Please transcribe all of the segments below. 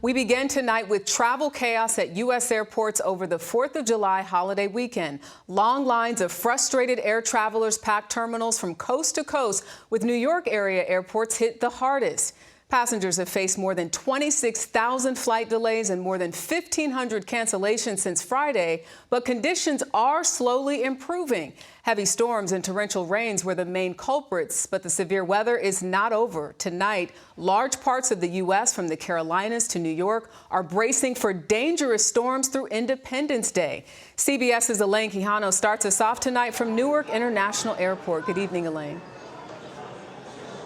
We begin tonight with travel chaos at U.S. airports over the 4th of July holiday weekend. Long lines of frustrated air travelers pack terminals from coast to coast, with New York area airports hit the hardest. Passengers have faced more than 26,000 flight delays and more than 1,500 cancellations since Friday, but conditions are slowly improving. Heavy storms and torrential rains were the main culprits, but the severe weather is not over. Tonight, large parts of the U.S. from the Carolinas to New York are bracing for dangerous storms through Independence Day. CBS's Elaine Quijano starts us off tonight from Newark International Airport. Good evening, Elaine.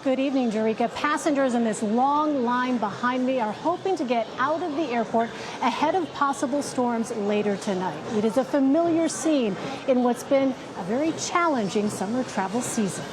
Good evening, Jerika. Passengers in this long line behind me are hoping to get out of the airport ahead of possible storms later tonight. It is a familiar scene in what's been a very challenging summer travel season.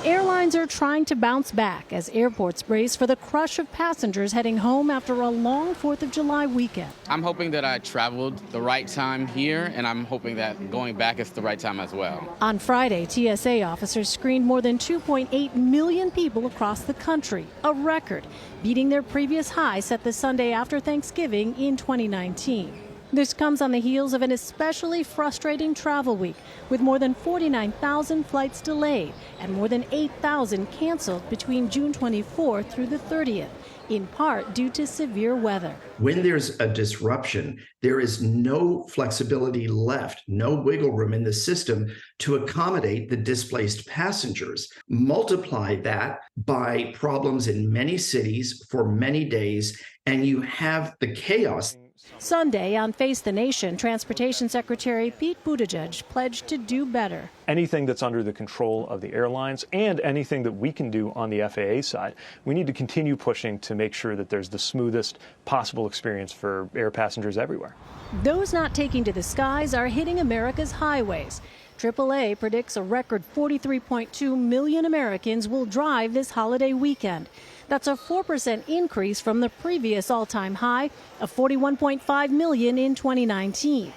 Airlines are trying to bounce back as airports brace for the crush of passengers heading home after a long 4th of July weekend. I'm hoping that I traveled the right time here, and I'm hoping that going back is the right time as well. On Friday, TSA officers screened more than 2.8 million people across the country, a record, beating their previous high set the Sunday after Thanksgiving in 2019. This comes on the heels of an especially frustrating travel week, with more than 49,000 flights delayed and more than 8,000 canceled between June 24th through the 30th, in part due to severe weather. When there's a disruption, there is no flexibility left, no wiggle room in the system to accommodate the displaced passengers. Multiply that by problems in many cities for many days, and you have the chaos. Sunday, on Face the Nation, Transportation Secretary Pete Buttigieg pledged to do better. Anything that's under the control of the airlines and anything that we can do on the FAA side, we need to continue pushing to make sure that there's the smoothest possible experience for air passengers everywhere. Those not taking to the skies are hitting America's highways. AAA predicts a record 43.2 million Americans will drive this holiday weekend. That's a 4% increase from the previous all-time high of 41.5 million in 2019.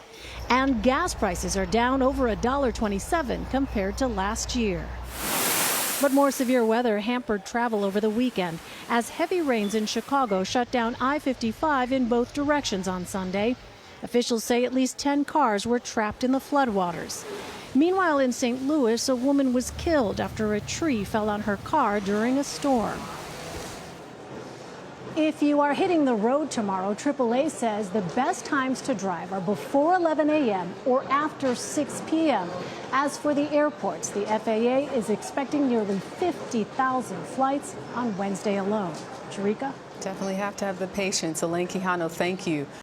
And gas prices are down over $1.27 compared to last year. But more severe weather hampered travel over the weekend as heavy rains in Chicago shut down I-55 in both directions on Sunday. Officials say at least 10 cars were trapped in the floodwaters. Meanwhile, in St. Louis, a woman was killed after a tree fell on her car during a storm. If you are hitting the road tomorrow, AAA says the best times to drive are before 11 a.m. or after 6 p.m. As for the airports, the FAA is expecting nearly 50,000 flights on Wednesday alone. Jerika? Definitely have to have the patience. Elaine Quijano, thank you.